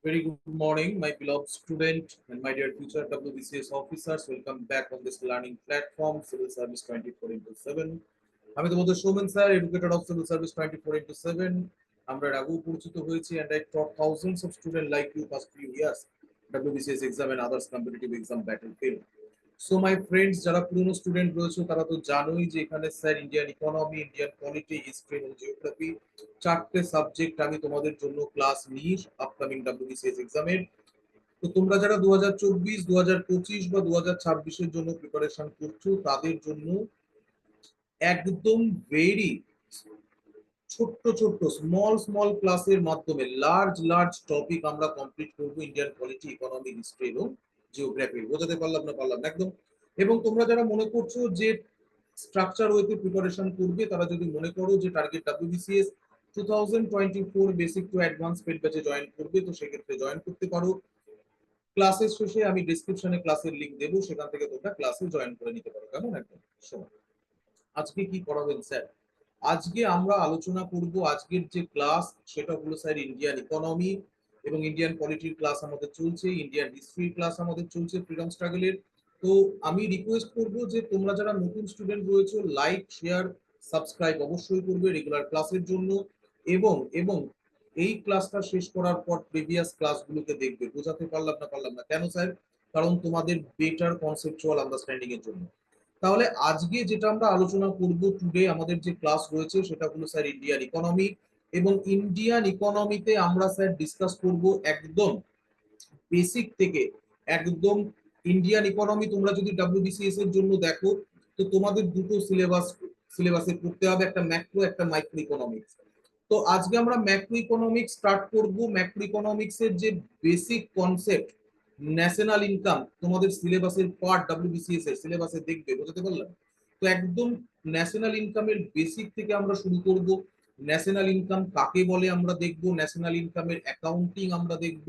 Very good morning, my beloved student and my dear future WBCS officers. Welcome back on this learning platform, Civil Service 24/7. আমি তোমাদের Soumen sir, educator of civil service 24/7. আমরা এর আগেও পরিচিত হয়েছি and I taught thousands of students like you past few years WBCS exam and others competitive exam battlefield. So my friends, যারা পুরনো student রয়েছে তারা তো জানোই যে এখানে sir Indian economy, Indian polity, history এবং জিওগ্রাফি চারটে সাবজেক্ট আমি তোমাদের জন্য ক্লাস নিই আপকামিং WBCS এক্সামের। তো তোমরা যারা 2024, 2025 বা 2026 জন্য প্রিপারেশন করছো তাদের জন্য একদম ভেরি ছোট্ট ছোট্ট স্মল ক্লাসের মাধ্যমে লার্জ টপিক আমরা কমপ্লিট করব ইন্ডিয়ান পলিটি, ইকোনমি, হিস্ট্রি এবং জিওগ্রাফি। বোঝাতে পারলাম না একদম। এবং তোমরা যারা মনে করছো যে স্ট্রাকচার ওয়েতে প্রিপারেশন করবে, তারা যদি মনে করো যে target WBCS 2024 basic to advance paid ব্যাচে জয়েন করবে, তো সেক্ষেত্রে জয়েন করতে পারো। ক্লাসের শেষে আমি ডেসক্রিপশনে ক্লাসের লিংক দেবো, সেখান থেকে তোমরা ক্লাসে জয়েন করে নিতে পারো। কেমন? একদম। শোনো, আজকে কি পড়াবেন স্যার? আজকে আমরা আলোচনা করব, আজকের যে ক্লাস সেটা হলো স্যার ইন্ডিয়ান ইকোনমি এবং ইন্ডিয়ান পলিটির ক্লাস আমাদের চলছে, ইন্ডিয়ান হিস্ট্রির ক্লাস আমাদের চলছে ফ্রিডম স্ট্রাগলের। তো আমি রিকোয়েস্ট করব যে তোমরা যারা নতুন স্টুডেন্ট রয়েছে, লাইক, শেয়ার, সাবস্ক্রাইব অবশ্যই করবে রেগুলার ক্লাসের জন্য। এবং এবং এই ক্লাসটা শেষ করার পর প্রিভিয়াস ক্লাসগুলোকে দেখবে। বোঝাতে পারলাম না কেন স্যার? কারণ তোমাদের বেটার কনসেপচুয়াল আন্ডারস্ট্যান্ডিং এর জন্য। তাহলে আজকে যেটা আমরা আলোচনা করব, টুডে আমাদের যে ক্লাস রয়েছে সেটা হলো স্যার ইন্ডিয়ান ইকোনমি। এবং ইন্ডিয়ান ইকোনমিতে আমরা স্যার ডিসকাস করব একদম বেসিক থেকে একদম। ইন্ডিয়ান ইকোনমি তোমরা যদি WBCS এর জন্য দেখো, তো তোমাদের দুটো সিলেবাসে পড়তে হবে, একটা ম্যাক্রো, একটা মাইক্রো ইকোনমিক্স। তো আজকে আমরা ম্যাক্রো ইকোনমিক্স স্টার্ট করব। ম্যাক্রো ইকোনমিক্স এর যে বেসিক কনসেপ্ট, ন্যাশনাল ইনকাম তোমাদের সিলেবাসের পার্ট, WBCS এর সিলেবাসে দেখবে। বুঝতে পারলাম? তো একদম ন্যাশনাল ইনকামের বেসিক থেকে আমরা শুরু করব। ন্যাশনাল ইনকাম কাকে বলে আমরা দেখব, ন্যাশনাল ইনকামের অ্যাকাউন্টিং আমরা দেখব,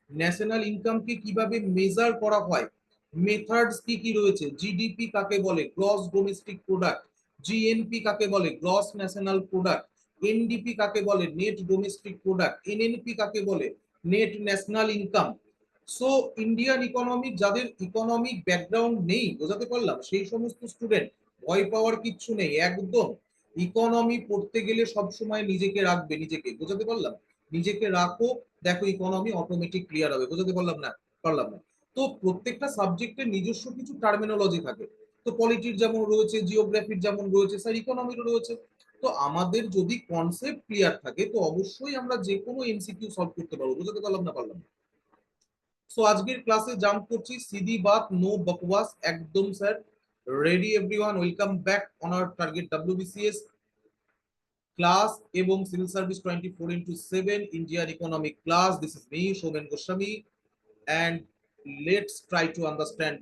ন্যাশনাল ইনকামকে কিভাবে মেজার করা হয়, মেথডস কি কি রয়েছে, জিডিপি কাকে বলে, গ্রস ডোমেস্টিক প্রোডাক্ট, জিএনপি কাকে বলে, গ্রস ন্যাশনাল প্রোডাক্ট, এনডিপি কাকে বলে, নেট ডোমেস্টিক প্রোডাক্ট, এনএনপি কাকে বলে, net national income. So Indian economic, যাদের ইকোনমিক ব্যাকগ্রাউন্ড নেই, বোঝাতে পারলাম, সেই সমস্ত স্টুডেন্ট ভয় পাওয়ার কিচ্ছু নেই একদম। ইকোনমি পড়তে গেলে সবসময় নিজেকে রাখবে, নিজেকে, বোঝাতে পারলাম, নিজেকে রাখো, দেখো ইকোনমি অটোমেটিক ক্লিয়ার হবে। বোঝাতে পারলাম না। তো প্রত্যেকটা সাবজেক্টের নিজস্ব কিছু টার্মিনোলজি থাকে। তো পলিটির যেমন রয়েছে, জিওগ্রাফির যেমন রয়েছে, স্যার ইকোনমিরও রয়েছে। তো আমাদের যদি কনসেপ্ট ক্লিয়ার থাকে তো অবশ্যই আমরা যে কোনো এমসিকিউ সলভ করতে পারবো। বুঝতে পারলাম না। সো আজকের ক্লাসে জাম্প করছি, সিধি বাত, নো বকওয়াস, একদম sir. Ready everyone, welcome back on our target WBCS class এবং civil service 24/7 Indian economic class. This is me, Soumen Goswami, and let's try to understand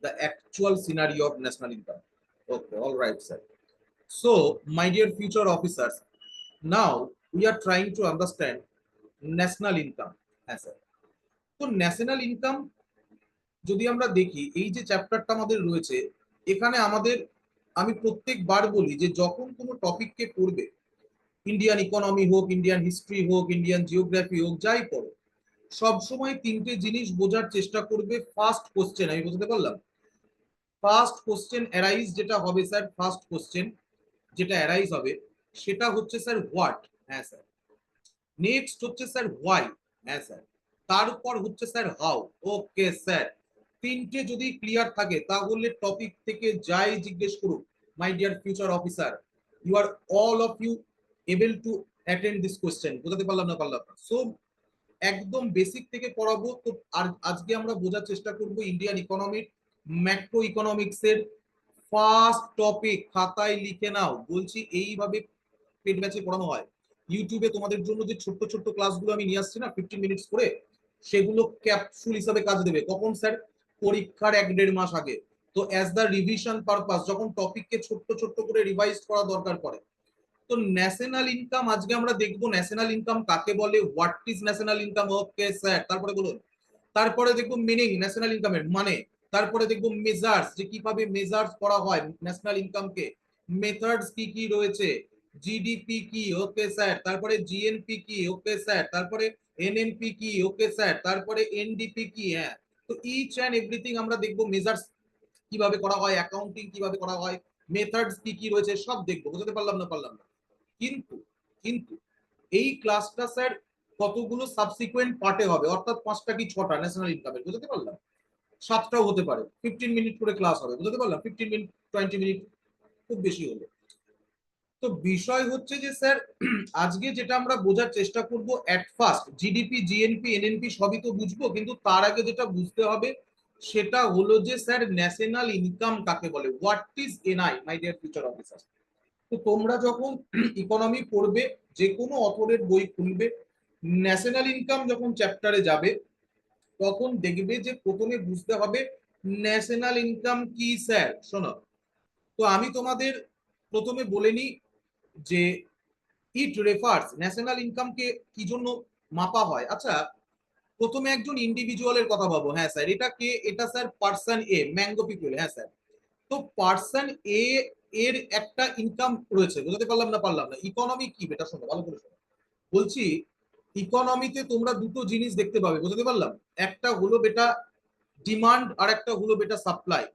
the actual scenario of national income. Okay, all right, sir. So, my dear future officers, now we are trying to understand national income. হ্যাঁ sir. তো national income যদি আমরা দেখি, এই যে চ্যাপ্টারটা আমাদের রয়েছে, এখানে আমাদের, আমি প্রত্যেকবার বলি যে যখন কোনো টপিককে পড়বে, ইন্ডিয়ান ইকোনমি হোক, ইন্ডিয়ান হিস্ট্রি হোক, ইন্ডিয়ান জিওগ্রাফি হোক, যাই পড়ো, সব সময় তিনটে জিনিস বোঝার চেষ্টা করবে। ফার্স্ট কোশ্চেন, আমি বুঝতে পারলাম, ফার্স্ট কোশ্চেন অ্যারাইজ যেটা হবে স্যার, ফার্স্ট কোশ্চেন যেটা অ্যারাইজ হবে সেটা হচ্ছে স্যার হোয়াট। হ্যাঁ স্যার। নেক্সট হচ্ছে স্যার হোয়াই। হ্যাঁ স্যার। তারপর হচ্ছে স্যার হাউ। Okay sir. তিনটে যদি ক্লিয়ার থাকে তাহলে টপিক থেকে যাই জিজ্ঞেস করুক, my dear future officer, you are all of you able to attend this question. বুঝতে পারলাম না। সো একদম বেসিক থেকে পড়াবো। তো আর আজকে আমরা বোঝার চেষ্টা করব ইন্ডিয়ান ইকোনমিক ম্যাক্রো ইকোনমিক্স এর ফার্স্ট টপিক। খাতায় লিখে নাও, বলছি এইভাবে পেড ব্যাচে পড়ানো হয়। ইউটিউবে তোমাদের জন্য যে ছোট্ট ছোট্ট ক্লাসগুলো আমি নিয়ে আসছি না 15 মিনিটস করে, সেগুলো ক্যাপসুল হিসাবে কাজ দেবে। কখন স্যার? পরীক্ষার 1-1.5 মাস আগে। তো অ্যাজ দ্য রিভিশন পারপাস, যখন টপিককে ছোট্ট করে রিভাইজ করা দরকার পড়ে। তো ন্যাশনাল ইনকাম আজকে আমরা দেখবো, ন্যাশনাল ইনকাম কাকে বলে, what is national income. Okay sir. তারপরে বলুন, তারপরে দেখবো মিনিং, ন্যাশনাল ইনকামের মানে। তারপরে দেখবো মেজার্স, যে কিভাবে মেজার্স করা হয় ন্যাশনাল ইনকামকে, মেথডস কি কি রয়েছে, জিডিপি কি, ওকে স্যার, তারপরে জিএনপি কি, ওকে স্যার, তারপরে এনএনপি কি, ওকে স্যার, তারপরে এনডিপি কি। হ্যাঁ, তো ইচ অ্যান্ড এভরিথিং আমরা দেখবো, মেজার্স কিভাবে করা হয়, অ্যাকাউন্টিং কিভাবে করা হয়, মেথডস কি কি রয়েছে সব দেখবো। বুঝতে পারলাম না পারলাম না। কিন্তু কিন্তু এই ক্লাসটা স্যার কতগুলো সাবসিকুয়েন্ট পার্টে হবে, অর্থাৎ 5টা কি 6টা ন্যাশনাল ইনকামের, বুঝতে পারলাম। 7টাও হতে পারে, 15 মিনিট করে ক্লাস হবে, বুঝতে পারলাম, 15 মিনিট 20 মিনিট খুব বেশি হলো। তো বিষয় হচ্ছে যে স্যার আজকে যেটা আমরা বোঝার চেষ্টা করব, at first GDP GNP NNP সবই তো বুঝবো, কিন্তু তার আগে যেটা বুঝতে হবে সেটা হলো যে স্যার ন্যাশনাল ইনকাম কাকে বলে, what is NI, my dear future officer. তো তোমরা যখন ইকোনমি পড়বে, যে কোনো অথরের বই খুলবে, ন্যাশনাল ইনকাম যখন চ্যাপ্টারে যাবে, তখন দেখবে যে প্রথমে বুঝতে হবে ন্যাশনাল ইনকাম কি স্যার। শোনো, তো আমি তোমাদের প্রথমে বলে নিই যে ইট রেফার্স, ন্যাশনাল ইনকামকে কি জন্য মাপা হয়। আচ্ছা, প্রথমে একজন ইন্ডিভিজুয়ালের কথা ভাবো। হ্যাঁ স্যার, এটা কে? এটা sir person A, mango people. হ্যাঁ স্যার, তো পার্সন এ এর একটা ইনকাম রয়েছে, বুঝতে পারলাম না পারলাম না। ইকোনমি কি বেটা, শোনো ভালো করে শোনো বলছি। ইকোনমিতে তোমরা দুটো জিনিস দেখতে পাবে, বুঝতে পারলাম। একটা হলো বেটা ডিমান্ড, আর একটা হলো বেটা সাপ্লাই।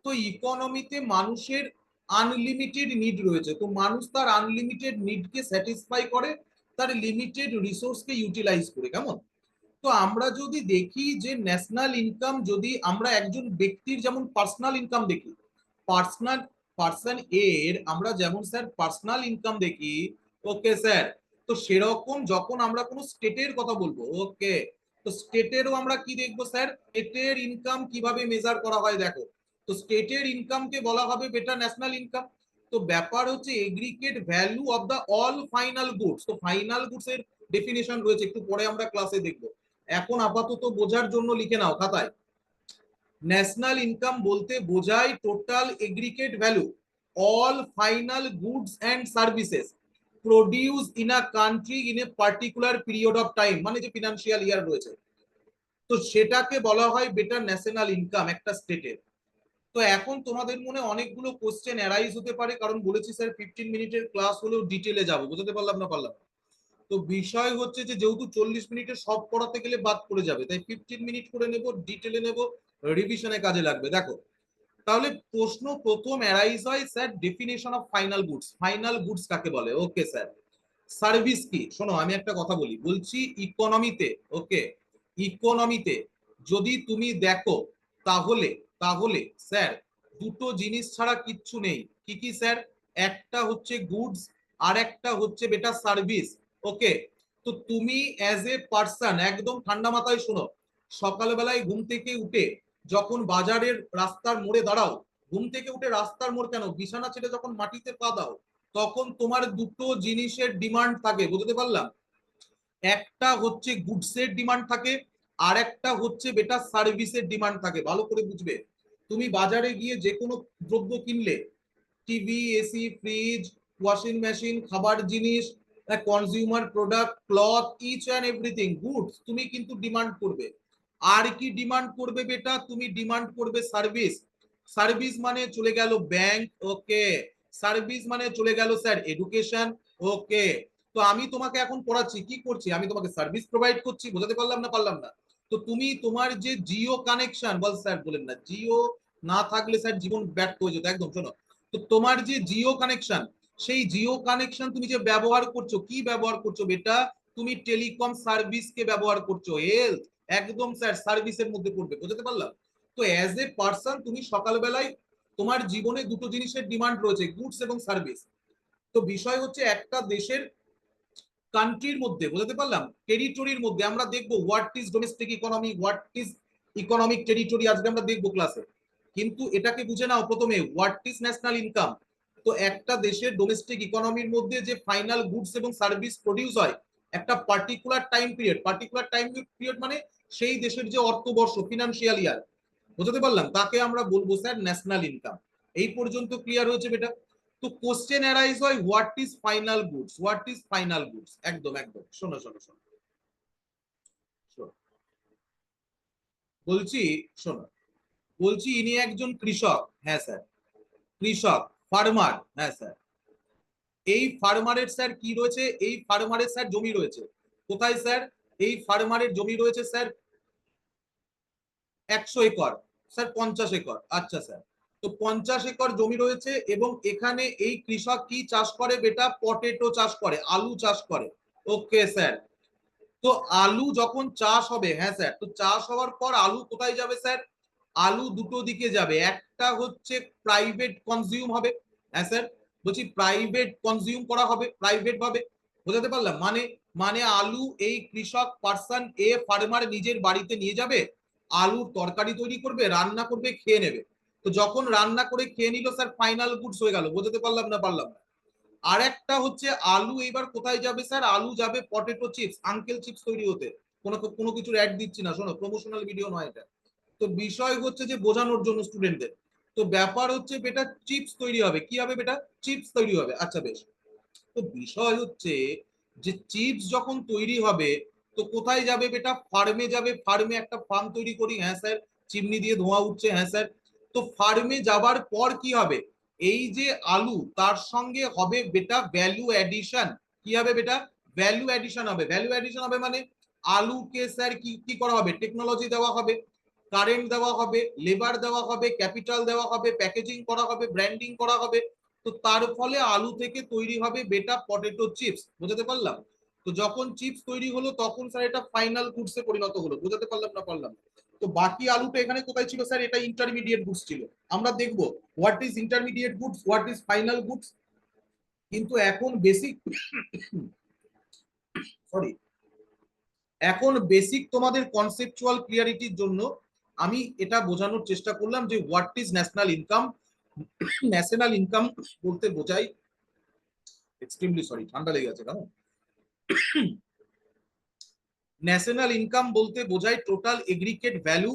তো ইকোনমিতে মানুষের আনলিমিটেড নিড রয়েছে, তো মানুষ তার আনলিমিটেড নিডকে স্যাটিসফাই করে তার লিমিটেড রিসোর্সকে ইউটিলাইজ করে, কেমন। তো আমরা যদি দেখি যে ন্যাশনাল ইনকাম, যদি আমরা একজন ব্যক্তির যেমন পার্সোনাল ইনকাম দেখি, পার্সোনাল পার্সন এর আমরা যেমন স্যার পার্সোনাল ইনকাম দেখি, ওকে স্যার, তো সেরকম যখন আমরা কোনো স্টেটের কথা বলবো, ওকে, তো স্টেটেরও আমরা কি দেখবো স্যার, স্টেটের ইনকাম কিভাবে মেজার করা হয় দেখো। তো স্টেটের ইনকামকে বলা হবে বেটা ন্যাশনাল ইনকাম। তো ব্যাপার হচ্ছে aggregate value of the all final goods. তো ফাইনাল গুডস এর ডেফিনেশন রয়েছে, একটু পরে আমরা ক্লাসে দেখবো। এখন আপাতত বোঝার জন্য লিখে নাও খাতায়, ন্যাশনাল ইনকাম বলতে বোঝায় total aggregate value all final goods and services produce in a country in a particular period of time, মানে যে ফিনান্সিয়াল ইয়ার রয়েছে, তো সেটাকে বলা হয় বেটার ন্যাশনাল ইনকাম একটা স্টেটের। তো এখন তোমাদের মনে অনেকগুলো কোশ্চেন অ্যারাইজ হতে পারে, কারণ বলেছি স্যার 15 মিনিটের ক্লাস হলেও ডিটেলে যাবো, বুঝতে পারলাম না পারলাম। তো বিষয় হচ্ছে যে যেহেতু 40 মিনিটে সব পড়াতে গেলে বাদ পড়ে যাবে, তাই 15 মিনিট করে নেব, ডিটেলে নেব, রিভিশনে কাজে লাগবে। দেখো, তাহলে প্রশ্ন প্রথম অ্যারাইজ হয় sir, definition of final goods. Final goods কাকে বলে, ওকে স্যার। সার্ভিস কি, শোনো আমি একটা কথা বলি, বলছি ইকোনমিতে, ওকে, ইকোনমিতে যদি তুমি দেখো, তাহলে তাহলে স্যার দুটো জিনিস ছাড়া কিচ্ছু নেই। কি কি স্যার? একটা হচ্ছে গুডস, আর একটা হচ্ছে বেটা সার্ভিস। ওকে, তো তুমি অ্যাজ এ পার্সন একদম ঠান্ডা মাথায় শোনো, সকালবেলায় ঘুম থেকে উঠে যখন বাজারের রাস্তার মোড়ে দাঁড়াও, ঘুম থেকে উঠে রাস্তার মোড় কেন, বিছানা ছেড়ে যখন মাটিতে পা দাও, তখন তোমার দুটো জিনিসের ডিমান্ড থাকে, বুঝতে পারলাম। একটা হচ্ছে গুডসের ডিমান্ড থাকে, আর একটা হচ্ছে বেটা সার্ভিসের ডিমান্ড থাকে। ভালো করে বুঝবে, তুমি বাজারে গিয়ে যে কোনো দ্রব্য কিনলে, TV, AC, fridge, washing machine, খাবার জিনিস, consumer product, cloth, each and everything goods, তুমি কিন্তু ডিমান্ড করবে। আর কি ডিমান্ড করবে বেটা, তুমি ডিমান্ড করবে সার্ভিস। সার্ভিস মানে চলে গেল ব্যাংক, ওকে, সার্ভিস মানে চলে গেল স্যার এডুকেশন, ওকে। তো আমি তোমাকে এখন পড়াচ্ছি, কি করছি, আমি তোমাকে সার্ভিস প্রোভাইড করছি, বোঝাতে পারলাম না পারলাম না। তো তুমি তোমার যে জিও কানেকশন, বল স্যার বলেন না, জিও না থাকলে স্যার জীবন ব্যর্থ হয়ে যেত একদম। শোনো, তো তোমার যে জিও কানেকশন, সেই জিও কানেকশন তুমি যে ব্যবহার করছো, কি ব্যবহার করছো বেটা, তুমি টেলিকম সার্ভিস কে ব্যবহার করছো। হেলথ একদম স্যার সার্ভিসের মধ্যে পড়বে, বুঝতে পারলাম। তো অ্যাজ এ পার্সন তুমি সকালবেলায় তোমার জীবনে দুটো জিনিসের ডিমান্ড রয়েছে, গুডস এবং সার্ভিস। তো বিষয় হচ্ছে একটা দেশের কান্ট্রির মধ্যে, বুঝতে পারলাম, টেরিটরির মধ্যে আমরা দেখবো what is domestic economy, what is economic territory, আজকে আমরা দেখবো ক্লাসে। কিন্তু এটাকে বুঝে নাও প্রথমে, হোয়াট ইজ ন্যাশনাল ইনকাম। তো একটা দেশের ডোমেস্টিক ইকোনমির মধ্যে যে ফাইনাল গুডস এবং সার্ভিস প্রডিউস হয় একটা particular time period, particular time period মানে সেই দেশের যে অর্থবর্ষ, ফিনান্সিয়াল ইয়ার, বুঝতে পারলাম, তাকে আমরা বলবো স্যার ন্যাশনাল ইনকাম। এই পর্যন্ত ক্লিয়ার হয়েছে বেটা? তো কোশ্চেন অ্যারাইজ হয় what is final goods, what is final goods, একদম একদম। শোনো শোনো শোনো শোনো বলছি, শোনো বলছি, ইনি একজন কৃষক, হ্যাঁ স্যার, কৃষক, ফার্মার, হ্যাঁ স্যার। এই ফার্মারের স্যার কি রয়েছে, এই ফার্মারের স্যার জমি রয়েছে কোথায় স্যার, এই ফার্মারের জমি রয়েছে স্যার 100 একর, স্যার 50 একর, আচ্ছা স্যার। তো 50 একর জমি রয়েছে এবং এখানে এই কৃষক কি চাষ করে বেটা, পটেটো চাষ করে, আলু চাষ করে। ওকে স্যার, তো আলু যখন চাষ হবে, হ্যাঁ স্যার, তো চাষ হওয়ার পর আলু কোথায় যাবে স্যার, আলু দুটো দিকে যাবে, একটা হচ্ছে প্রাইভেট কনজিউম হবে, হ্যাঁ স্যার, বলছি প্রাইভেট কনজিউম করা হবে প্রাইভেট ভাবে, বোঝাতে পারলাম, মানে মানে আলু এই কৃষক পার্সন এ ফার্মার নিজের বাড়িতে নিয়ে যাবে, আলুর তরকারি তৈরি করবে, রান্না করবে, খেয়ে নেবে। তো যখন রান্না করে খেয়ে নিল স্যার, ফাইনাল গুডস হয়ে গেল, বোঝাতে পারলাম না পারলাম না। আর একটা হচ্ছে আলু এবার কোথায় যাবে স্যার, আলু যাবে পটেটো চিপস, আঙ্কেল চিপস তৈরি হতে, কোনো কোনো কিছুর অ্যাড দিচ্ছি না, শোনো প্রমোশনাল ভিডিও নয় এটা। তো বিষয় হচ্ছে যে বোঝানোর জন্য স্টুডেন্টদের, তো ব্যাপার হচ্ছে বেটা চিপস তৈরি হবে, কি হবে বেটা, চিপস তৈরি হবে, আচ্ছা বেশ। তো বিষয় হচ্ছে যে চিপস যখন তৈরি হবে তো কোথায় যাবে বেটা, ফার্মে যাবে, ফার্মে একটা ফার্ম তৈরি করি, হ্যাঁ স্যার, চিমনি দিয়ে ধোঁয়া উঠছে, হ্যাঁ স্যার। তো ফার্মে যাবার পর কি হবে, এই যে আলু তার সঙ্গে হবে বেটা ভ্যালু অ্যাডিশন, কি হবে বেটা, ভ্যালু অ্যাডিশন হবে, ভ্যালু অ্যাডিশন হবে মানে আলুকে স্যার কি কি করা হবে, টেকনোলজি দেওয়া হবে, কারেন্ট দেওয়া হবে, লেবার দেওয়া হবে, ক্যাপিটাল দেওয়া হবে, প্যাকেজিং করা হবে, ব্র্যান্ডিং করা হবে। তো তার ফলে আলু থেকে তৈরি হবে বেটা পটেটো চিপস, বোঝাতে পারলাম। তো যখন চিপস তৈরি হলো তখন স্যার এটা ফাইনাল গুডসে পরিণত হলো, বোঝাতে পারলাম না পারলাম। তো বাকি আলুটা এখানে কোথায় ছিল স্যার, এটা ইন্টারমিডিয়েট গুডস ছিল। আমরা দেখবো what is intermediate goods, what is final goods. কিন্তু এখন বেসিক সরি, এখন বেসিক তোমাদের কনসেপচুয়াল ক্লিয়ারিটির জন্য আমি এটা বোঝানোর চেষ্টা করলাম যে what is national income. National income বলতে বোঝাই, এক্সট্রিমলি সরি ঠান্ডা লেগে আছে কেন, ন্যাশনাল ইনকাম বলতে বোঝায় total aggregate value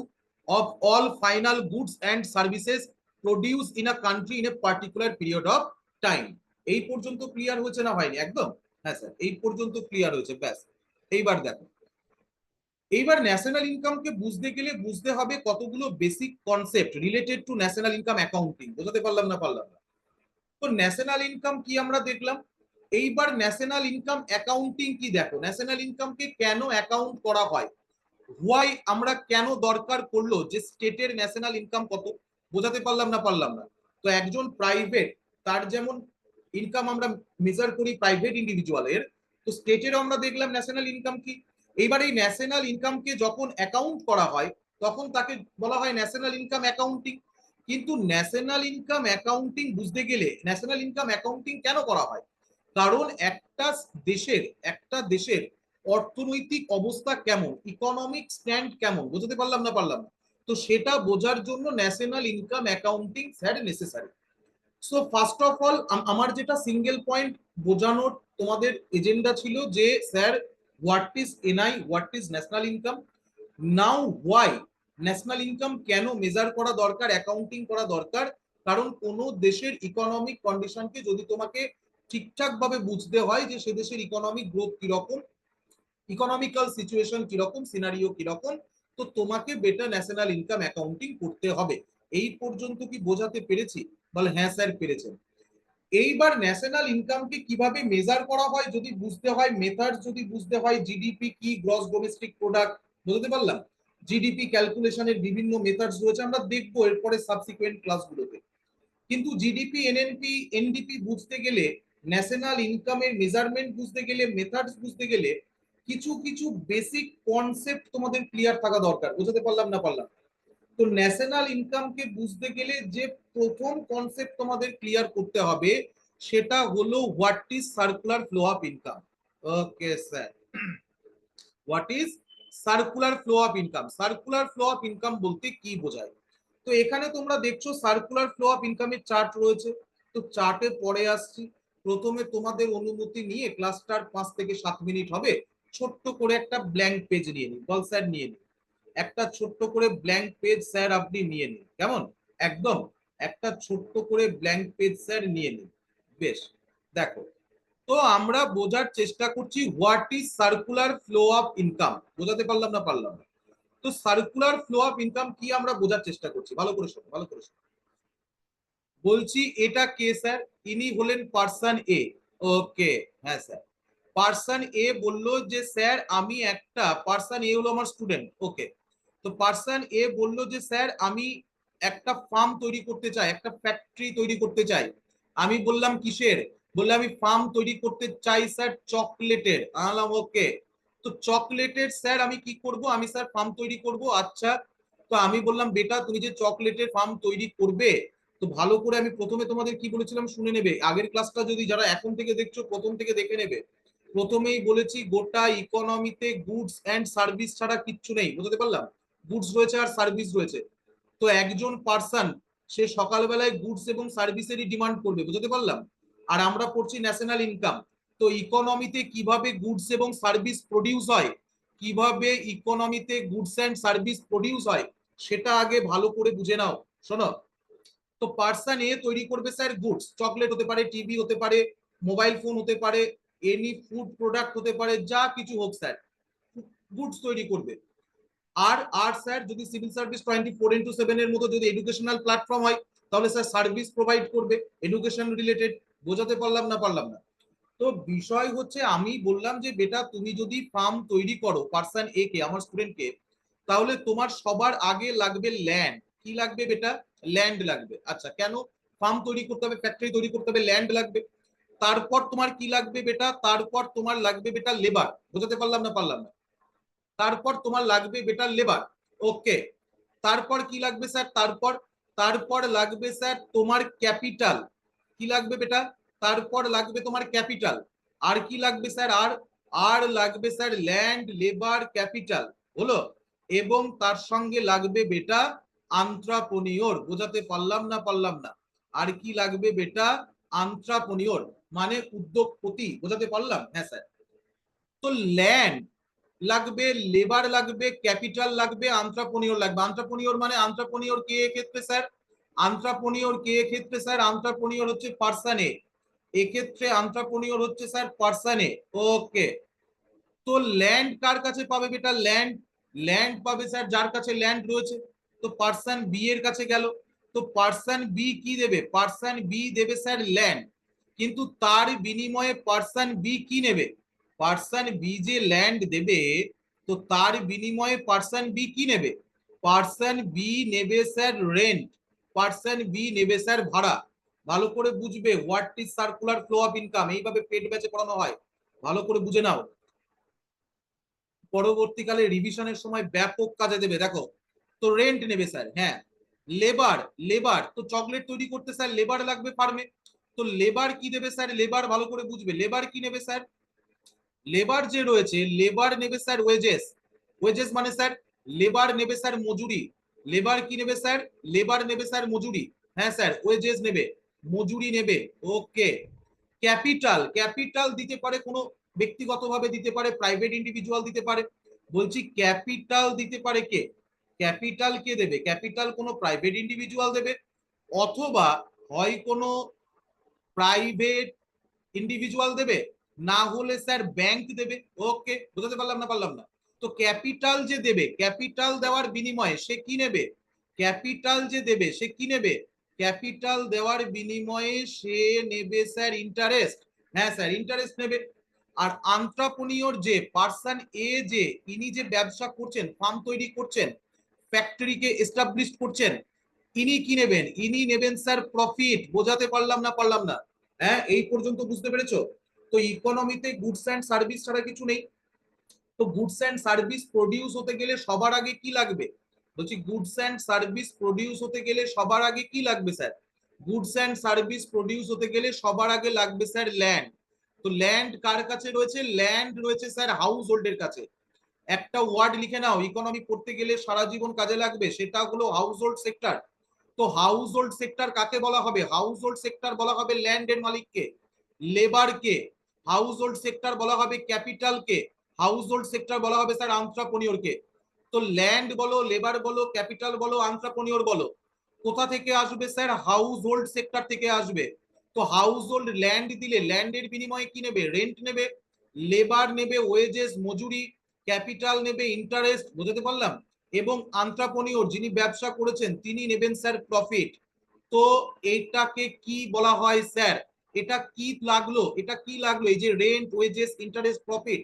of all final goods and services produce in a country in a particular period of time. এই পর্যন্ত ক্লিয়ার হয়েছে না হয়নি একদম, হ্যাঁ স্যার এই পর্যন্ত ক্লিয়ার হয়েছে, ব্যাস। এইবার দেখো, এইবার ন্যাশনাল ইনকামকে বুঝতে গেলে বুঝতে হবে কতগুলো basic concept related to national income accounting, বোঝাতে পারলাম না পারলাম না। তো ন্যাশনাল ইনকাম কি আমরা দেখলাম, এইবার ন্যাশনাল ইনকাম অ্যাকাউন্টিং কি, দেখো ন্যাশনাল ইনকামকে কেন অ্যাকাউন্ট করা হয়, হোয়াই আমরা কেন দরকার করলো যে স্টেটের ন্যাশনাল ইনকাম কত, বোঝাতে পারলাম না পারলাম না। তো একজন প্রাইভেট, তার যেমন ইনকাম আমরা মেজার করি প্রাইভেট ইন্ডিভিজুয়ালের, তো স্টেটেরও আমরা দেখলাম ন্যাশনাল ইনকাম কি। এইবার এই ন্যাশনাল ইনকামকে যখন অ্যাকাউন্ট করা হয় তখন তাকে বলা হয় ন্যাশনাল ইনকাম অ্যাকাউন্টিং। কিন্তু ন্যাশনাল ইনকাম অ্যাকাউন্টিং বুঝতে গেলে ন্যাশনাল ইনকাম অ্যাকাউন্টিং কেন করা হয়, কারণ একটা দেশের অর্থনৈতিক অবস্থা কেমন, ইকোনমিক স্ট্যান্ড কেমন, বুঝতে পারলাম না পারলাম না। তো সেটা বোঝার জন্য national income accounting sir necessary. So first of all আমার যেটা সিঙ্গেল পয়েন্ট বোঝানোর তোমাদের এজেন্ডা ছিল যে sir what is NI, what is national income, now why national income কেন মেজার করা দরকার, অ্যাকাউন্টিং করা দরকার। কারণ কোন দেশের ইকোনমিক কন্ডিশনকে যদি তোমাকে ঠিকঠাক ভাবে বুঝতে হয় যে সে দেশের ইকোনমিক গ্রোথ কিরকম, ইকোনমিক্যাল সিচুয়েশন কিরকম, সিনারিও কিরকম, তো তোমাকে বেটার ন্যাশনাল ইনকাম অ্যাকাউন্টিং করতে হবে। এই পর্যন্ত কি বোঝাতে পেরেছি, বলে হ্যাঁ স্যার পেরেছেন। এইবার ন্যাশনাল ইনকামকে কিভাবে মেজার করা হয় যদি বুঝতে হয়, মেথড যদি বুঝতে হয়, জিডিপি কি, গ্রস ডোমেস্টিক প্রোডাক্ট, বুঝতে পারলাম, জিডিপি ক্যালকুলেশনের বিভিন্ন মেথডস রয়েছে, আমরা দেখবো এরপরে সাবসিকুয়েন্ট ক্লাসগুলোতে। কিন্তু জিডিপি, এনএনপি, এনডিপি বুঝতে গেলে, ন্যাশনাল ইনকামের মেজারমেন্ট বুঝতে গেলে, মেথডস বুঝতে গেলে কিছু কিছু বেসিক কনসেপ্ট তোমাদের ক্লিয়ার থাকা দরকার, বুঝতে পারলাম না পারলাম। তো ন্যাশনাল ইনকামকে বুঝতে গেলে যে প্রথম কনসেপ্ট তোমাদের ক্লিয়ার করতে হবে সেটা হলো what is circular flow of income. Okay sir, what is circular flow of income, circular flow of income বলতে কি বোঝায়। তো এখানে তোমরা দেখছো সার্কুলার ফ্লো অফ ইনকামের চার্ট রয়েছে, তো চার্টে পরে আসছি। প্রথমে তোমাদের অনুমতি নিয়ে ক্লাসটার 5 থেকে 7 মিনিট হবে, ছোট্ট করে একটা ব্ল্যাঙ্ক পেজ নিয়ে নিই, বল স্যার নিয়ে নিই, একটা ছোট্ট করে ব্ল্যাঙ্ক পেজ স্যার আপনি নিয়ে নিন, কেমন, একদম একটা ছোট্ট করে ব্ল্যাঙ্ক পেজ স্যার নিয়ে নিন, বেশ। দেখো, তো আমরা বোঝার চেষ্টা করছি what is circular flow of income, বোঝাতে পারলাম না পারলাম না। তো সার্কুলার ফ্লো অফ ইনকাম কি আমরা বোঝার চেষ্টা করছি, ভালো করে শোনো, ভালো করে শোনো। বলছি এটা কে স্যার, ইনি হলেন পার্সন এ, ওকে, হ্যাঁ স্যার। পার্সন এ বললো যে স্যার আমি একটা, পার্সন এ হলো আমার স্টুডেন্ট, ওকে। তো পার্সন এ বললো যে স্যার আমি একটা ফার্ম তৈরি করতে চাই, একটা ফ্যাক্টরি তৈরি করতে চাই। আমি বললাম কিসের? বললে আমি ফার্ম তৈরি করতে চাই স্যার চকলেটের। আনলাম ওকে। তো চকলেটের স্যার আমি কি করব? আমি স্যার ফার্ম তৈরি করব। আচ্ছা, তো আমি বললাম বেটা তুমি যে চকলেটের ফার্ম তৈরি করবে, তো ভালো করে আমি প্রথমে তোমাদের কি বলেছিলাম শুনে নেবে। আগের ক্লাসটা যদি যারা এখন থেকে দেখছো প্রথম থেকে দেখে নেবে। প্রথমেই বলেছি গোটা ইকোনমিতে গুডস এন্ড সার্ভিস ছাড়া কিচ্ছু নেই, বুঝতে পারলাম? গুডস রয়েছে আর সার্ভিস রয়েছে। তো একজন পার্সন সে সকালবেলায় গুডস এবং সার্ভিসেরই ডিমান্ড করবে, বুঝতে পারলাম? আর আমরা পড়ছি ন্যাশনাল ইনকাম। তো ইকোনমিতে কিভাবে গুডস এবং সার্ভিস প্রডিউস হয়, কিভাবে ইকোনমিতে গুডস এন্ড সার্ভিস প্রডিউস হয় সেটা আগে ভালো করে বুঝে নাও। শোনো, তো পার্সন এ তৈরি করবে স্যার গুডস, চকলেট হতে পারে, টিভি হতে পারে, মোবাইল ফোন হতে পারে, এনি ফুড প্রোডাক্ট হতে পারে, যা কিছু হোক স্যার গুডস তৈরি করবে। আর আর স্যার যদি সিভিল সার্ভিস 24/7 এর মতো যদি এডুকেশনাল প্ল্যাটফর্ম হয় তাহলে স্যার সার্ভিস প্রোভাইড করবে এডুকেশন রিলেটেড। বোঝাতে পারলাম না পারলাম না? তো বিষয় হচ্ছে আমি বললাম যে বেটা তুমি যদি ফার্ম তৈরি করো পার্সন এ কে, আমার স্টুডেন্টকে, তাহলে তোমার সবার আগে লাগবে ল্যান্ড। কি লাগবে বেটা? ল্যান্ড লাগবে। আচ্ছা, কেন? ফার্ম তৈরি করতে হবে, ফ্যাক্টরি তৈরি করতে হবে, ল্যান্ড লাগবে। তারপর তোমার কি লাগবে বেটা? তারপর তোমার লাগবে বেটা লেবার। বোঝাতে পারলাম না পারলাম না? তারপর তোমার লাগবে বেটা লেবার, ওকে। তারপর কি লাগবে স্যার? তারপর তারপর লাগবে স্যার তোমার ক্যাপিটাল। কি লাগবে বেটা? তারপর লাগবে তোমার ক্যাপিটাল। আর কি লাগবে স্যার? আর আর লাগবে স্যার ল্যান্ড, লেবার, ক্যাপিটাল, হলো। এবং তার সঙ্গে লাগবে বেটা আন্ত্রাপ্রনিওর। বোঝাতে পারলাম না পারলাম না? আর কি লাগবে বেটা? আন্ত্রাপ্রনিওর মানে উদ্যোগপতি। বোঝাতে পারলাম? হ্যাঁ স্যার। তো ল্যান্ড লাগবে, লেবার লাগবে, ক্যাপিটাল লাগবে, আন্ত্রাপ্রনিওর লাগবে। আন্ত্রাপ্রনিওর মানে আন্ত্রাপ্রনিওর কে ক্ষেত্রে স্যার? আন্ত্রাপ্রনিওর কে ক্ষেত্রে স্যার? আন্ত্রাপ্রনিওর হচ্ছে পার্সন এ। এক্ষেত্রে আন্ত্রাপ্রনিওর হচ্ছে স্যার পার্সন এ, ওকে। তো ল্যান্ড কার কাছে পাবে বেটা? ল্যান্ড ল্যান্ড পাবে স্যার যার কাছে ল্যান্ড রয়েছে। তো পার্সন বি এর কাছে গেল। তো পার্সন বি কি দেবে? পার্সন বি দেবে স্যার ল্যান্ড। কিন্তু তার বিনিময়ে পার্সন বি কি নেবে? পার্সন বি যে ল্যান্ড দেবে, তো তার বিনিময়ে পার্সন বি কি নেবে? পার্সন বি নেবে স্যার রেন্ট। পার্সন বি নেবে স্যার ভাড়া। ভালো করে বুঝবে, what is circular flow of income, এইভাবে পেট ব্যাচে পড়ানো হয়, ভালো করে বুঝে নাও। পরবর্তীকালে রিভিশনের সময় ব্যাপক কাজে দেবে। দেখো, তো রেন্ট নেবে স্যার, হ্যাঁ। লেবার, লেবার তো চকলেট তৈরি করতে স্যার লেবার লাগবে ফার্মে। তো লেবার কি দেবে স্যার? লেবার ভালো করে বুঝবে, লেবার কি নেবে স্যার? লেবার যে রয়েছে, লেবার নেবে স্যার ওয়েজেস। ওয়েজেস মানে স্যার লেবার নেবে স্যার মজুরি। লেবার কি নেবে স্যার? লেবার নেবে স্যার মজুরি। হ্যাঁ স্যার, ওয়েজেস নেবে, মজুরি নেবে, ওকে। ক্যাপিটাল, ক্যাপিটাল দিতে পারে কোনো ব্যক্তিগতভাবে, দিতে পারে প্রাইভেট ইন্ডিভিজুয়াল দিতে পারে। বলছি ক্যাপিটাল দিতে পারে কে? ক্যাপিটাল কে দেবে? ক্যাপিটাল কোনো প্রাইভেট ইন্ডিভিজুয়াল দেবে, অথবা হয় কোনো প্রাইভেট ইন্ডিভিজুয়াল দেবে, না হলে স্যার ব্যাংক দেবে, ওকে। বুঝতে পারলাম না পারলাম না? তো ক্যাপিটাল যে দেবে, ক্যাপিটাল দেওয়ার বিনিময়ে সে কি নেবে? ক্যাপিটাল যে দেবে সে কি নেবে? ক্যাপিটাল দেওয়ার বিনিময়ে সে নেবে স্যার ইন্টারেস্ট। হ্যাঁ স্যার, ইন্টারেস্ট নেবে। আর আন্ত্রাপ্রনিওর যে পার্সন এ, যে ইনি যে ব্যবসা করছেন, ফার্ম তৈরি করছেন, ফ্যাক্টরিকে এস্টাবলিশ করছেন, ইনি কি নেবেন? ইনি নেবেন স্যার প্রফিট। বোঝাতে পারলাম না পারলাম না? হ্যাঁ, এই পর্যন্ত বুঝতে পেরেছো? তো ইকোনমিতে গুডস এন্ড সার্ভিস ছাড়া কিছু নেই। তো গুডস এন্ড সার্ভিস প্রডিউস হতে গেলে সবার আগে কি লাগবে? বলছি গুডস এন্ড সার্ভিস প্রডিউস হতে গেলে সবার আগে কি লাগবে sir? Goods and service produce হতে গেলে সবার আগে লাগবে স্যার ল্যান্ড। তো ল্যান্ড কার কাছে রয়েছে? ল্যান্ড রয়েছে স্যার হাউস হোল্ডের কাছে। একটা ওয়ার্ড লিখে নাও, ইকোনমি পড়তে গেলে সারা জীবন কাজে লাগবে, সেটা হলো হাউস হোল্ড সেক্টর। তো হাউস হোল্ড সেক্টর কাকে বলা হবে? হাউস হোল্ড সেক্টর বলা হবে ল্যান্ডের মালিককে, লেবারকে। হাউস হোল্ড সেক্টর বলা হবে ক্যাপিটালকে। হাউস হোল্ড সেক্টর বলা হবে স্যার আন্ত্রাপ্রনিওরকে। তো ল্যান্ড বলো, লেবার বলো, ক্যাপিটাল বলো, আন্ত্রাপ্রনিওর বলো, কোথা থেকে আসবে স্যার? হাউস হোল্ড সেক্টর থেকে আসবে। তো হাউস হোল্ড ল্যান্ড দিলে ল্যান্ডের বিনিময়ে কি নেবে? রেন্ট নেবে, লেবার নেবে ওয়েজেস মজুরি, ক্যাপিটাল নেবে ইন্টারেস্ট। বুঝতে পারলাম? এবং আন্ত্রাপ্রনিওর যিনি ব্যবসা করেছেন তিনি নেবেন স্যার প্রফিট। তো এটাকে কি বলা হয় স্যার? এটা কি লাগলো, এটা কি লাগলো, এই যে রেন্ট, ওয়েজেস, ইন্টারেস্ট, প্রফিট,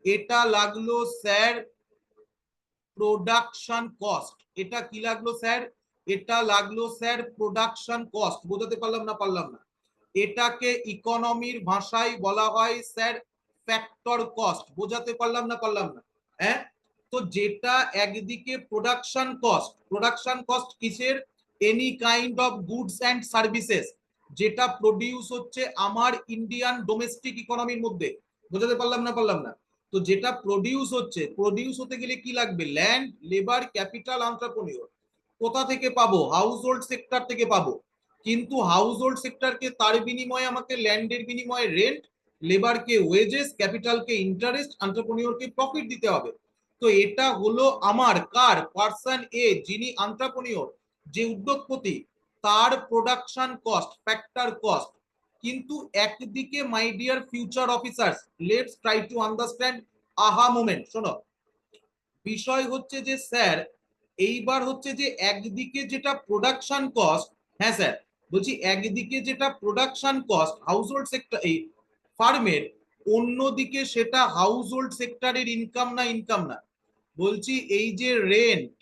এটা লাগলো স্যার প্রোডাকশন কস্ট। এটা কি লাগলো স্যার, এটা লাগলো স্যার প্রোডাকশন কস্ট। বোঝাতে পারলাম না পারলাম না? এটাকে ইকোনমির ভাষায় বলা হয় স্যার ফ্যাক্টর কস্ট। বোঝাতে পারলাম না পারলাম না? হ্যাঁ, তো যেটা একদিকে প্রোডাকশন কস্ট কিসের, any kind of goods and services যেটা প্রডিউস হচ্ছে আমার ইন্ডিয়ান ডোমেস্টিক ইকোনমির মধ্যে। বোঝাতে পারলাম না পারলাম না? তো যেটা প্রডিউস হচ্ছে, প্রডিউস হতে গেলে কি লাগবে, ল্যান্ড, লেবার, ক্যাপিটাল, এন্টারপ্রেনিউর। কোথা থেকে পাবো, হাউস হোল্ড সেক্টর থেকে পাবো। কিন্তু হাউস হোল্ড সেক্টরকে তার বিনিময়ে আমাকে ল্যান্ডের বিনিময়ে রেন্ট, লেবারকে ওয়েজেস, ক্যাপিটালকে ইন্টারেস্ট, এন্টারপ্রেনিউরকে প্রফিট দিতে হবে। তো এটা হলো আমার কার, পার্সন এ, যিনি এন্টারপ্রেনিউর, যে উদ্যোগপতি, তার প্রোডাকশন কস্ট, ফ্যাক্টর কস্ট। কিন্তু একদিকে মাই dear future officers, let's try to understand আহা মোমেন্ট। শোনো, বিষয় হচ্ছে যে স্যার এইবার হচ্ছে যে একদিকে যেটা প্রোডাকশন কস্ট, হ্যাঁ স্যার বলছি, একদিকে যেটা production cost house hold sector এই ফার্মের, অন্যদিকে সেটা হাউস হোল্ড সেক্টরের ইনকাম না, ইনকাম না। বলছি এই যে রেন্ট,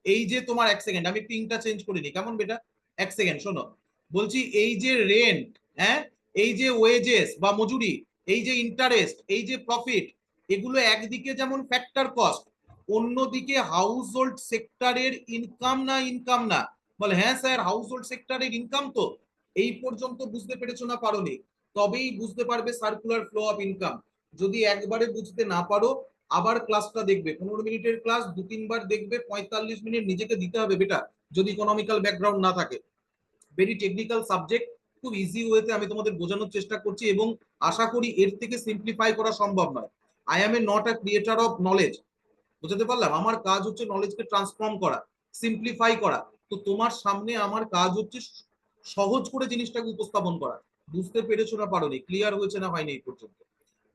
এই যে তোমার, এক সেকেন্ড আমি পিংটা চেঞ্জ করে নিই, কেমন বেটা, এক সেকেন্ড শোনো। বলছি এই যে রেন্ট, হ্যাঁ, এই যে ওয়েজেস বা মজুরি, এই যে ইন্টারেস্ট, এই যে প্রফিট, এগুলো একদিকে যেমন ফ্যাক্টর কস্ট, অন্যদিকে হাউস হোল্ড সেক্টরের ইনকাম না, ইনকাম না? বলে হ্যাঁ স্যার হাউস হোল্ড সেক্টরের ইনকাম তো। এই পর্যন্ত বুঝতে পেরেছো না পারোনি? তবেই বুঝতে পারবে সার্কুলার ফ্লো অফ ইনকাম। যদি একবারে বুঝতে না পারো, আবার ক্লাসটা দেখবে, 15 মিনিটের ক্লাস 2-3 বার দেখবে, 45 মিনিট নিজেকে দিতে হবে বেটা, যদি ইকোনমিক্যাল ব্যাকগ্রাউন্ড না থাকে। ভেরি টেকনিক্যাল সাবজেক্ট, খুব ইজি ওয়েতে আমি তোমাদের বোঝানোর চেষ্টা করছি এবং আশা করি এর থেকে সিম্পলিফাই করা সম্ভব নয়। I M A not a creator of knowledge. বুঝতে পারলাম? আমার কাজ হচ্ছে নলেজকে ট্রান্সফর্ম করা, সিম্পলিফাই করা। তো তোমার সামনে আমার কাজ হচ্ছে সহজ করে জিনিসটাকে উপস্থাপন করা। বুঝতে পেরেছো না পারোনি, ক্লিয়ার হয়েছে না হয়নি এই পর্যন্ত?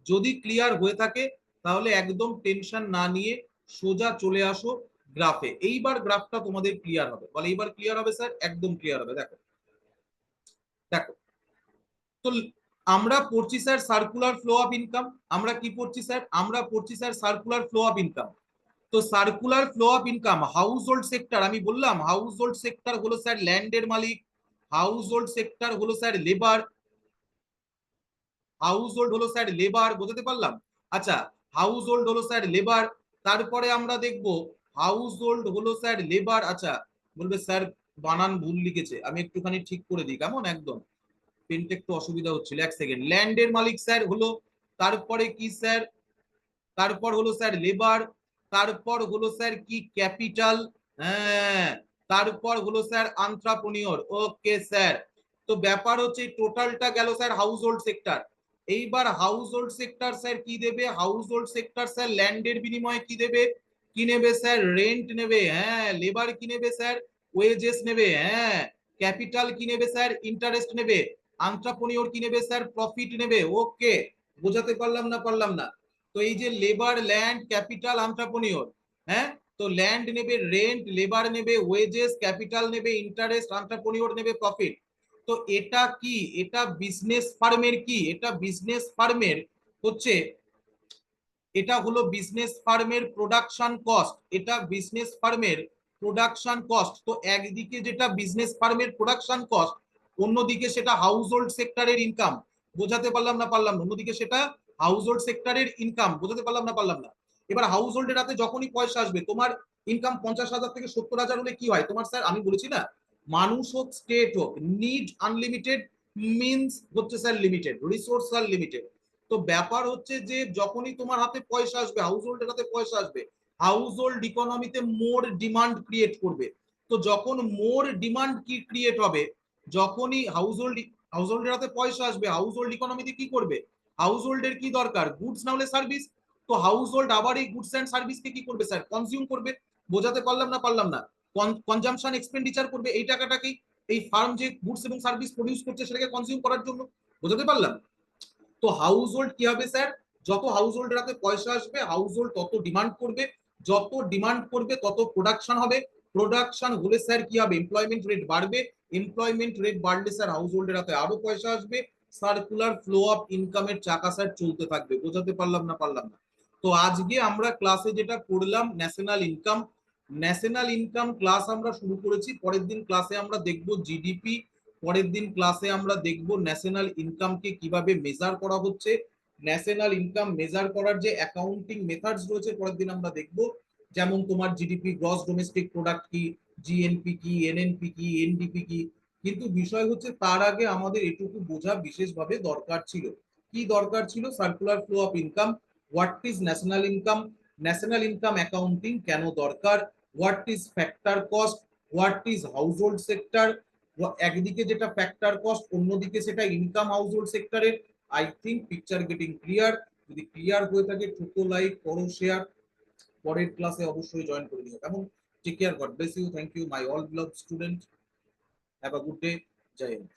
যদি ক্লিয়ার হয়ে থাকে তাহলে একদম টেনশন না নিয়ে সোজা চলে আসো গ্রাফে। এইবার গ্রাফটা তোমাদের ক্লিয়ার হবে। বলে এইবার ক্লিয়ার হবে স্যার, একদম ক্লিয়ার হবে। দেখো দেখো, তো আমরা পড়ছি sir circular flow of income. আমরা কি পড়ছি স্যার, আমরা পড়ছি sir circular flow of income. তো circular flow of income, household sector, আমি বললাম হাউস হোল্ড সেক্টর হলো স্যার ল্যান্ডের মালিক, হাউস হোল্ড সেক্টর হলো স্যার লেবার, হাউস হোল্ড হলো স্যার লেবার। বোঝাতে পারলাম? আচ্ছা, হাউস হোল্ড হলো স্যার লেবার। তারপরে আমরা দেখব হাউস হোল্ড হলো স্যার লেবার। আচ্ছা, বলবে স্যার বানান ভুল লিখেছে, আমি একটুখানি ঠিক করে দিই, কেমন, একদম পেনটা একটু অসুবিধা হচ্ছিল, এক সেকেন্ড। ল্যান্ডের মালিক স্যার হলো, তারপরে কি স্যার, তারপর হলো স্যার লেবার, তারপর হলো স্যার কি ক্যাপিটাল, হ্যাঁ, তারপর হলো স্যার এন্টারপ্রেনিউর। ওকে স্যার, তো ব্যাপার হচ্ছে টোটালটা গেল স্যার হাউস হোল্ড সেক্টর। এইবার হাউস হোল্ড সেক্টর স্যার কি দেবে, হাউস হোল্ড সেক্টর স্যার ল্যান্ডের বিনিময়ে কি দেবে, কি নেবে স্যার, রেন্ট নেবে, হ্যাঁ, লেবার কি নেবে স্যার, ওয়েজেস নেবে, হ্যাঁ, ক্যাপিটাল কি নেবে স্যার, ইন্টারেস্ট নেবে, এন্টারপ্রেনিউর কি নেবে স্যার, প্রফিট নেবে। ওকে, বোঝাতে পারলাম না পারলাম না? তো এই যে লেবার, ল্যান্ড, ক্যাপিটাল, এন্টারপ্রেনিউর, হ্যাঁ, তো ল্যান্ড নেবে রেন্ট, লেবার নেবে ওয়েজেস, ক্যাপিটাল নেবে ইন্টারেস্ট, এন্টারপ্রেনিউর নেবে প্রফিট। তো এটা কি, এটা বিজনেস ফার্মের কি, এটা বিজনেস ফার্মের হচ্ছে, এটা হলো বিজনেস ফার্মের প্রোডাকশন কস্ট, এটা বিজনেস ফার্মের প্রোডাকশন কস্ট। তো একদিকে যেটা বিজনেস ফার্মের প্রোডাকশন কস্ট, অন্যদিকে সেটা হাউস হোল্ড সেক্টরের ইনকাম। বোঝাতে পারলাম না পারলাম না? অন্যদিকে সেটা হাউস হোল্ড সেক্টরের ইনকাম। বোঝাতে পারলাম না পারলাম না? এবার হাউস হোল্ডের হাতে যখনই পয়সা আসবে, তোমার ইনকাম 50,000 থেকে 70,000 হলে কি হয় তোমার স্যার, আমি বলেছি না, মানুষ হোক স্টেট হোক, নিড আনলিমিটেড, মিনস হচ্ছে স্যার লিমিটেড, রিসোর্স আর লিমিটেড। তো ব্যাপার হচ্ছে যে যখনই তোমার হাতে পয়সা আসবে, হাউস হোল্ডের হাতে পয়সা আসবে, হাউস হোল্ড ইকোনমিতে মোর ডিমান্ড ক্রিয়েট করবে। তো যখন মোর ডিমান্ড কি ক্রিয়েট হবে, যখনই হাউস হোল্ডের হাতে পয়সা আসবে, হাউস হোল্ড ইকোনমিতে কি করবে, হাউস হোল্ডের কি দরকার, গুডস না হলে সার্ভিস। তো হাউস হোল্ড আবার এই গুডস এন্ড সার্ভিসকে কি করবে স্যার, কনজিউম করবে। বোঝাতে পারলাম না পারলাম না? কনজাম্পশন এক্সপেন্ডিচার করবে, এই টাকাটাকেই এই ফার্ম যে গুডস এবং সার্ভিস প্রডিউস করছে সেটাকে কনজিউম করার জন্য। বোঝাতে পারলাম? তো হাউস হোল্ড কি হবে স্যার, যত হাউস হোল্ডের হাতে পয়সা আসবে, হাউস হোল্ড তত ডিমান্ড করবে, যত ডিমান্ড করবে তত প্রোডাকশন হবে, প্রোডাকশন হলে স্যার কি হবে, এমপ্লয়মেন্ট রেট বাড়বে, এমপ্লয়মেন্ট রেট বাড়লে স্যার হাউস হোল্ডের হাতে আরো পয়সা আসবে, সার্কুলার ফ্লো অফ ইনকামের চাকা স্যার চলতে থাকবে। বোঝাতে পারলাম না? তো আজকে আমরা ক্লাসে যেটা করলাম ন্যাশনাল ইনকাম ক্লাস আমরা শুরু করেছি। পরের দিন ক্লাসে আমরা দেখব জিডিপি, পরের দিন ক্লাসে আমরা দেখব ন্যাশনাল ইনকামকে কিভাবে মেজার করা হচ্ছে, ন্যাশনাল ইনকাম মেজার করার যে অ্যাকাউন্টিং মেথডস রয়েছে পরের দিন আমরা দেখব। যেমন তোমার জিডিপি, গ্রস ডোমেস্টিক প্রোডাক্ট কি, জিএনপি কি, এনএনপি কি, এনডিপি কি। কিন্তু বিষয় হচ্ছে তার আগে আমাদের এটুকু বোঝা বিশেষভাবে দরকার ছিল। কি দরকার ছিল? Circular flow of income, what is national income, national income accounting কেন দরকার, what is factor cost, what is household sector, একদিকে যেটা ফ্যাক্টর কস্ট অন্যদিকে সেটা ইনকাম হাউসহোল্ড সেক্টরের। I think picture getting clear. যদি ক্লিয়ার হয়ে থাকে ছোট লাইক করো, শেয়ার। পরের ক্লাসে অবশ্যই জয়েন করে নিও। এবং take care, God bless you, thank you my all beloved student, have a good day, জয় হিন্দ।